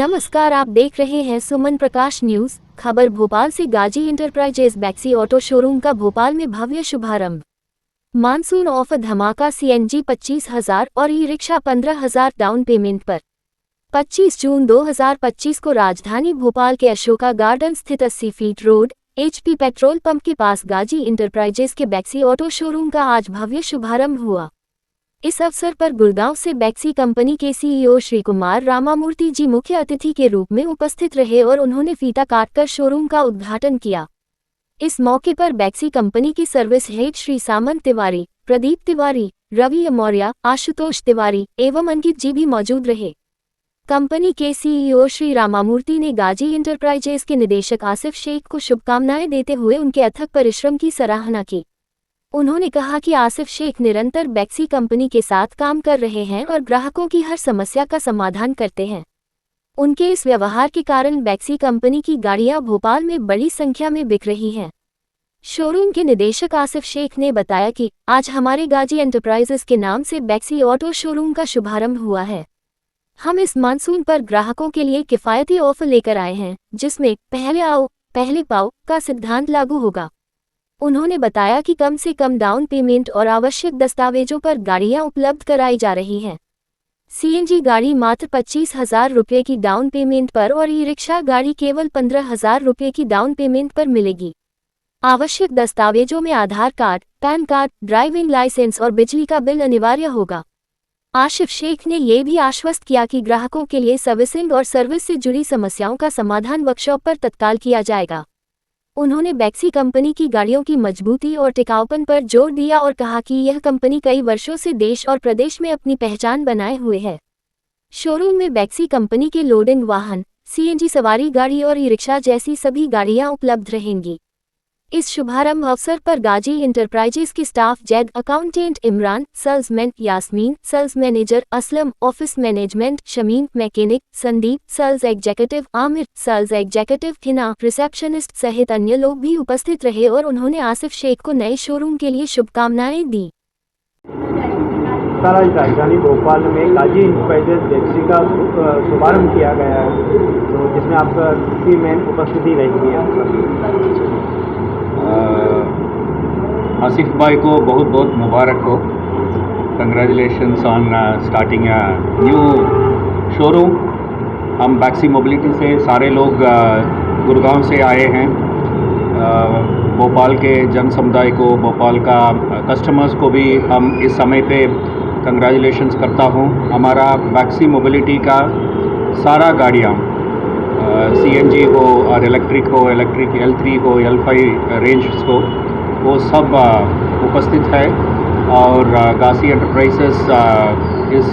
नमस्कार, आप देख रहे हैं सुमन प्रकाश न्यूज। खबर भोपाल से। गाजी इंटरप्राइजेज बैक्सी ऑटो शोरूम का भोपाल में भव्य शुभारंभ। मानसून ऑफर धमाका। सीएनजी 25,000 और ई रिक्शा 15,000 डाउन पेमेंट पर। 25 जून 2025 को राजधानी भोपाल के अशोका गार्डन स्थित 80 feet road HP petrol pump के पास गाजी इंटरप्राइजेज के बैक्सी ऑटो शोरूम का आज भव्य शुभारंभ हुआ। इस अवसर पर गुड़गांव से बैक्सी कंपनी के CEO श्री कुमार रामामूर्ति जी मुख्य अतिथि के रूप में उपस्थित रहे और उन्होंने फीता काटकर शोरूम का उद्घाटन किया। इस मौके पर बैक्सी कंपनी की सर्विस हेड श्री सामंत तिवारी, प्रदीप तिवारी, रवि मौर्य, आशुतोष तिवारी एवं अंकित जी भी मौजूद रहे। कंपनी के CEO श्री रामामूर्ति ने गाजी इंटरप्राइजेज के निदेशक आसिफ शेख को शुभकामनाएं देते हुए उनके अथक परिश्रम की सराहना की। उन्होंने कहा कि आसिफ शेख निरंतर बैक्सी कंपनी के साथ काम कर रहे हैं और ग्राहकों की हर समस्या का समाधान करते हैं। उनके इस व्यवहार के कारण बैक्सी कंपनी की गाड़ियां भोपाल में बड़ी संख्या में बिक रही हैं। शोरूम के निदेशक आसिफ शेख ने बताया कि आज हमारे गाजी एंटरप्राइजेस के नाम से बैक्सी ऑटो शोरूम का शुभारंभ हुआ है। हम इस मानसून पर ग्राहकों के लिए किफ़ायती ऑफर लेकर आए हैं, जिसमें पहले आओ पहले पाओ का सिद्धांत लागू होगा। उन्होंने बताया कि कम से कम डाउन पेमेंट और आवश्यक दस्तावेजों पर गाड़ियां उपलब्ध कराई जा रही हैं। CNG गाड़ी मात्र 25,000 रुपये की डाउन पेमेंट पर और ई रिक्शा गाड़ी केवल 15,000 रुपये की डाउन पेमेंट पर मिलेगी। आवश्यक दस्तावेजों में Aadhaar card, PAN card, driving licence और बिजली का बिल अनिवार्य होगा। आसिफ शेख ने ये भी आश्वस्त किया कि ग्राहकों के लिए सर्विसिंग और सर्विस से जुड़ी समस्याओं का समाधान वर्कशॉप पर तत्काल किया जाएगा। उन्होंने बैक्सी कंपनी की गाड़ियों की मजबूती और टिकाऊपन पर जोर दिया और कहा कि यह कंपनी कई वर्षों से देश और प्रदेश में अपनी पहचान बनाए हुए है। शोरूम में बैक्सी कंपनी के लोडिंग वाहन, CNG सवारी गाड़ी और ई रिक्शा जैसी सभी गाड़ियां उपलब्ध रहेंगी। इस शुभारंभ अवसर पर गाजी इंटरप्राइजेज के staff Zaid, accountant Imran, salesman Yasmin, sales manager Aslam, office management Shamim, mechanic Sandeep, sales executive Aamir, sales executive Hina, receptionist सहित अन्य लोग भी उपस्थित रहे और उन्होंने आसिफ शेख को नए शोरूम के लिए शुभकामनाएं दी। आज राजधानी भोपाल में गाजी इंटरप्राइजेज बैक्सी का शुभारंभ किया गया है, तो जिसमें आपकी मेन उपस्थिति रही है। आसिफ भाई को बहुत बहुत मुबारक हो। Congratulations on starting new showroom. हम बैक्सी मोबिलिटी से सारे लोग गुड़गांव से आए हैं। भोपाल के जन समुदाय को, भोपाल का कस्टमर्स को भी हम इस समय पे कंग्रेचुलेशंस करता हूँ। हमारा बैक्सी मोबिलिटी का सारा गाड़ियाँ CNG हो और इलेक्ट्रिक हो, इलेक्ट्रिक L3 हो, L5 रेंज को, वो सब उपस्थित है और गाजी एंटरप्राइजेस इस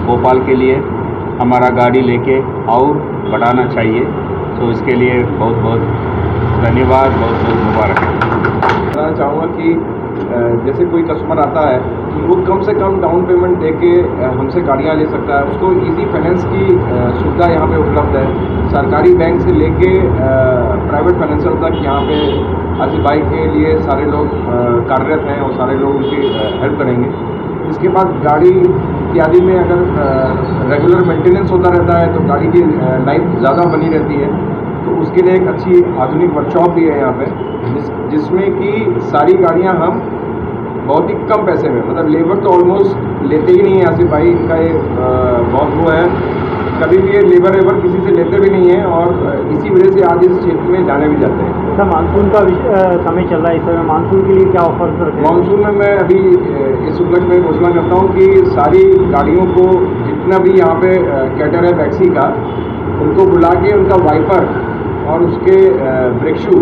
भोपाल के लिए हमारा गाड़ी लेके और बढ़ाना चाहिए। तो इसके लिए बहुत बहुत धन्यवाद, बहुत बहुत मुबारक। बताना चाहूँगा कि जैसे कोई कस्टमर आता है वो कम से कम डाउन पेमेंट देके हमसे गाड़ियाँ ले सकता है। उसको इजी फाइनेंस की सुविधा यहाँ पे उपलब्ध है। सरकारी बैंक से लेके प्राइवेट फाइनेंशियल तक यहाँ पे आसिफ भाई के लिए सारे लोग कार्यरत हैं और सारे लोग उनकी हेल्प करेंगे। इसके बाद गाड़ी इत्यादि में अगर रेगुलर मेंटेनेंस होता रहता है तो गाड़ी की लाइफ ज़्यादा बनी रहती है। तो उसके लिए एक अच्छी आधुनिक वर्कशॉप भी है यहाँ पे, जिसमें कि सारी गाड़ियाँ हम बहुत ही कम पैसे में, मतलब लेबर तो ऑलमोस्ट लेते ही नहीं है आसिफ भाई, इनका ये बहुत वो है, कभी भी ये लेबर किसी से लेते भी नहीं है और इसी वजह से आज इस क्षेत्र में जाने भी जाते हैं। सर, मानसून का समय चल रहा है, इस समय मानसून के लिए क्या ऑफर करते हैं? मानसून में मैं अभी इस उपलक्ष्य में घोषणा करता हूँ कि सारी गाड़ियों को जितना भी यहाँ पे कैटर है बैक्सी का, उनको बुला के उनका वाइपर और उसके ब्रेक शू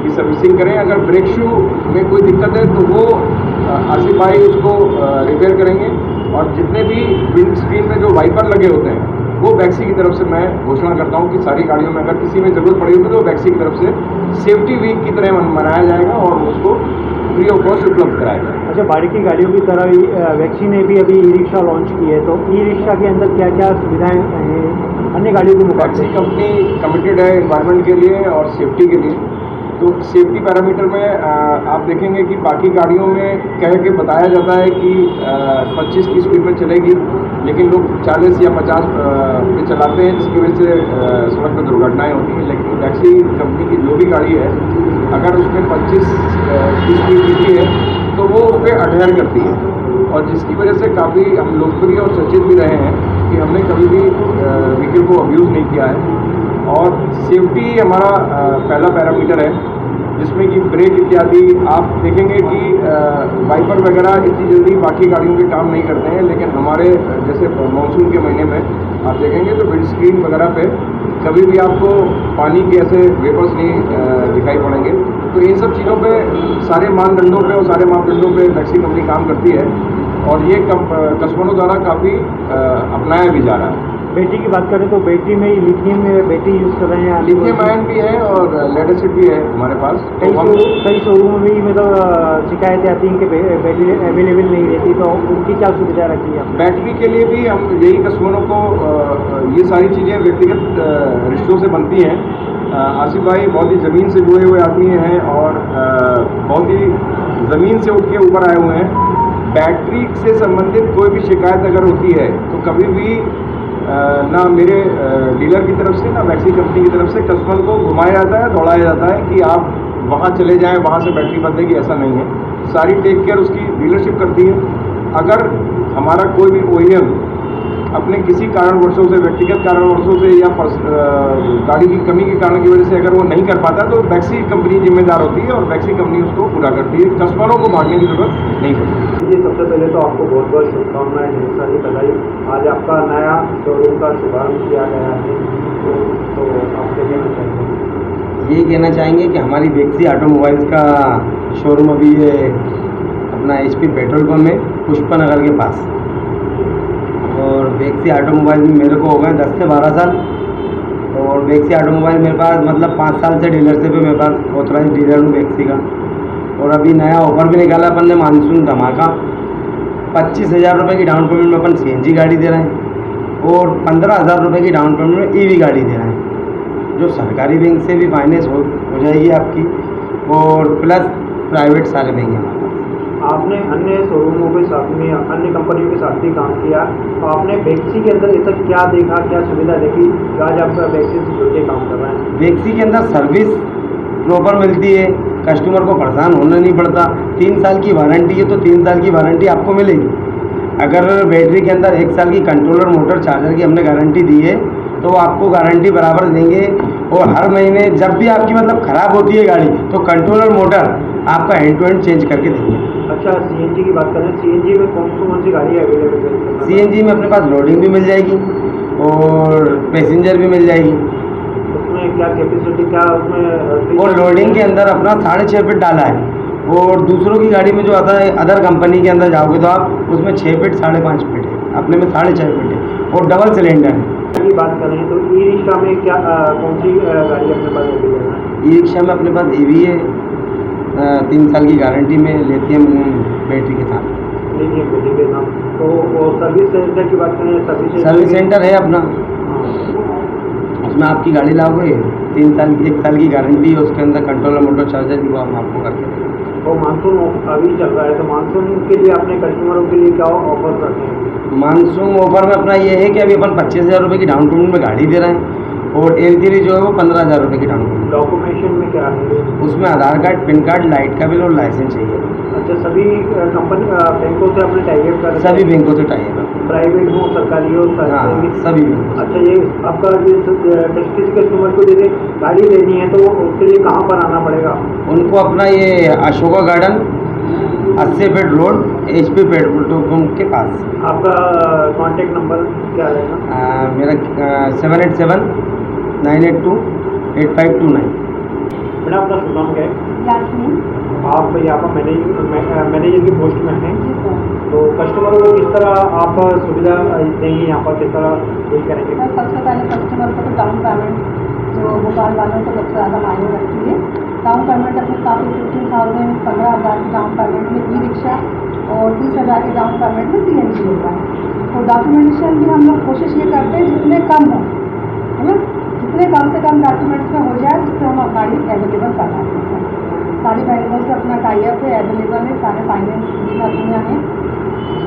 की सर्विसिंग करें। अगर ब्रेक शू में कोई दिक्कत है तो वो आसिफ भाई उसको रिपेयर करेंगे और जितने भी विंड स्क्रीन में जो वाइपर लगे होते हैं वो बैक्सी की तरफ से मैं घोषणा करता हूँ कि सारी गाड़ियों में अगर किसी में ज़रूरत पड़ी होगी तो बैक्सी की तरफ से सेफ्टी वीक की तरह मनाया जाएगा और उसको फ्री ऑफ कॉस्ट उपलब्ध कराया जाएगा। अच्छा, बाकी गाड़ियों की तरह ही बैक्सी ने भी अभी ई रिक्शा लॉन्च की है, तो ई रिक्शा के अंदर क्या क्या सुविधाएँ हैं अन्य गाड़ियों के मुकाबले? बैक्सी कंपनी कमिटेड है एनवायरनमेंट के लिए और सेफ्टी के लिए। तो सेफ्टी पैरामीटर में आप देखेंगे कि बाकी गाड़ियों में कह के बताया जाता है कि 25 की स्पीड में चलेगी, लेकिन लोग 40 या 50 पे चलाते हैं, जिसकी वजह से सड़क पर दुर्घटनाएं होती हैं। लेकिन टैक्सी कंपनी की जो भी गाड़ी है, अगर उसमें 25 की स्पीड लिखी है तो वो उस पर अडहेयर करती है, और जिसकी वजह से काफ़ी हम लोकप्रिय और चर्चित भी रहे हैं कि हमने कभी भी व्हीकल को अब्यूज़ नहीं किया है। और सेफ्टी हमारा पहला पैरामीटर है, जिसमें कि ब्रेक इत्यादि आप देखेंगे कि वाइपर वगैरह इतनी जल्दी बाकी गाड़ियों के काम नहीं करते हैं, लेकिन हमारे जैसे मानसून के महीने में आप देखेंगे तो विंड स्क्रीन वगैरह पे कभी भी आपको पानी के ऐसे वेपर्स नहीं दिखाई पड़ेंगे। तो इन सब चीज़ों पे, सारे मानदंडों पे और सारे मापदंडों पे टैक्सी कंपनी काम करती है, और ये कस्टमरों द्वारा काफ़ी अपनाया भी जा रहा है। बैटरी की बात करें तो बैटरी में लिथियम बैटरी यूज़ कर रहे हैं, लिथियम आयन भी है और लेड एसिड भी है हमारे पास। कई शोरूम में भी मतलब शिकायतें आती हैं कि बैटरी अवेलेबल नहीं रहती, तो उनकी क्या सुविधा रखी है? बैटरी के लिए भी हम यही कस्टमरों को ये सारी चीज़ें व्यक्तिगत रिश्तों से बनती हैं। आसिफ भाई बहुत ही ज़मीन से जुड़े हुए आदमी हैं और बहुत ही ज़मीन से उठ के ऊपर आए हुए हैं। बैटरी से संबंधित कोई भी शिकायत अगर होती है तो कभी भी ना मेरे डीलर की तरफ से ना बैक्सी कंपनी की तरफ से कस्टमर को घुमाया जाता है, दौड़ाया जाता है कि आप वहाँ चले जाएं, वहाँ से बैटरी बदलेगी, ऐसा नहीं है। सारी टेक केयर उसकी डीलरशिप करती है। अगर हमारा कोई भी OEM अपने किसी कारणवशों से, व्यक्तिगत कारणवशों से या गाड़ी की कमी के कारण की वजह से अगर वो नहीं कर पाता तो बैक्सी कंपनी जिम्मेदार होती है और बैक्सी कंपनी उसको पूरा करती है। कस्टमरों को भागने की जरूरत नहीं पड़ती। जी, सबसे पहले तो आपको बहुत बहुत शुभकामनाएं, ढेर सारी बधाई। आज आपका नया शोरूम का शुभारंभ किया गया है, तो आप क्या कहना चाहेंगे? यही कहना चाहेंगे कि हमारी बैक्सी ऑटोमोबाइल्स का शोरूम अभी ये अपना HP पेट्रोल पंप में पुष्पा नगर के पास, और बैक्सी ऑटोमोबाइल में मेरे को हो गए 10 से 12 साल। और बैक्सी ऑटोमोबाइल मेरे पास मतलब 5 साल से डीलरशिप है, मेरे पास ऑथराइज डीलर हूँ बैक्सी का। और अभी नया ऑफर भी निकाला अपन ने, मानसून धमाका। 25,000 रुपये की डाउन पेमेंट में अपन CNG गाड़ी दे रहे हैं, और 15,000 रुपये की डाउन पेमेंट में EV गाड़ी दे रहे हैं, जो सरकारी बैंक से भी फाइनेंस हो जाएगी आपकी, और प्लस प्राइवेट सारे बैंक हैं हमारे पास। आपने अन्य शोरूमों के साथ में, अन्य कंपनियों के साथ भी काम किया, तो आपने बैक्सी के अंदर ऐसा क्या देखा, क्या सुविधा देखी कि आज आप बैक्सी से जुड़ के काम कर रहे हैं? बैक्सी के अंदर सर्विस प्रॉपर मिलती है, कस्टमर को परेशान होना नहीं पड़ता। 3 साल की वारंटी है तो 3 साल की वारंटी आपको मिलेगी। अगर बैटरी के अंदर 1 साल की कंट्रोलर, मोटर, चार्जर की हमने गारंटी दी है तो आपको गारंटी बराबर देंगे। और हर महीने जब भी आपकी मतलब ख़राब होती है गाड़ी तो कंट्रोलर, मोटर आपका हैंड टू हैंड चेंज करके देंगे। अच्छा, CNG की बात करें, CNG में कौन सी गाड़ी अवेलेबल है? CNG में अपने पास लोडिंग भी मिल जाएगी और पैसेंजर भी मिल जाएगी। उसमें क्या कैपेसिटी, क्या उसमें? और लोडिंग के अंदर अपना 6.5 फीट डाला है, और दूसरों की गाड़ी में जो आता है अदर कंपनी के अंदर जाओगे तो आप उसमें 6 फीट 5.5 फीट है, अपने में 6.5 फीट है, और डबल सिलेंडर है। की बात करें तो ई-रिक्शा में क्या कौन सी गाड़ी अपने पास अवेलेबल है? ई-रिक्शा में अपने पास EV है, 3 साल की गारंटी में, लिथियम बैटरी के साथ। लिथियम बैटरी के साथ। तो वो सर्विस सेंटर की बात करें, सर्विस सेंटर है अपना, उसमें आपकी गाड़ी लाओगे 1 साल की गारंटी है, उसके अंदर कंट्रोलर, मोटर, चार्जर भी वो हम आपको करके देंगे। तो मानसून अभी चल रहा है, तो मानसून के लिए अपने कस्टमरों के लिए क्या ऑफर रखे हैं? मानसून ऑफर में अपना ये है कि अभी अपन 25,000 रुपये की डाउन पेमेंट में गाड़ी दे रहे हैं, और L3 जो है वो 15,000 रुपये की डाउन पेमेंट। डॉक्यूमेंटेशन में क्या है? उसमें आधार कार्ड, पैन कार्ड, लाइट का बिल और लाइसेंस चाहिए। अच्छा, सभी कंपनी बैंकों से अपने टाइप कर? सभी बैंकों से टाइप है, प्राइवेट हो, सरकारी हो, हाँ, सभी बैंकों। अच्छा, ये आपका किसी कस्टमर को जैसे गाड़ी लेनी है तो उसके लिए कहाँ पर आना पड़ेगा? उनको अपना ये Ashoka garden, 80 feet road, HP petrol pump के पास। आपका कॉन्टैक्ट नंबर क्या रहेगा? मेरा 787 982 8529। मैडम, अपना शुभ नाम क्या है? यास्मीन। आप यहाँ पर मैनेजर की पोस्ट में हैं, जी सर। तो कस्टमरों को किस तरह आप सुविधा देंगे, यहाँ पर किस तरह डील करेंगे? सर, सबसे पहले कस्टमर को तो डाउन पेमेंट जो भोपाल वालों को सबसे ज़्यादा मायने रखती है। डाउन पेमेंट अपनी काफ़ी 15,000 15,000 की डाउन पेमेंट में ई-रिक्शा और 30,000 की डाउन पेमेंट में CNG होता है। तो डॉक्यूमेंटेशन भी हम लोग कोशिश ये करते हैं जितने कम हो, है ना, जितने कम से कम डॉक्यूमेंट्स में हो जाए उससे हम गाड़ी अवेलेबल कराते हैं सर। सारी बैंकों से अपना टाई अप है, अवेलेबल है, सारे फाइनेंस भी कंपनियाँ हैं।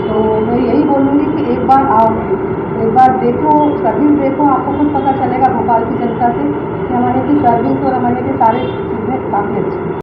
तो मैं यही बोलूँगी कि एक बार आओ, एक बार देखो, सर्विस देखो, आपको खुद पता चलेगा भोपाल की जनता से कि हमारे की सर्विस और हमारे के सारे चीज़ें काफ़ी अच्छी हैं।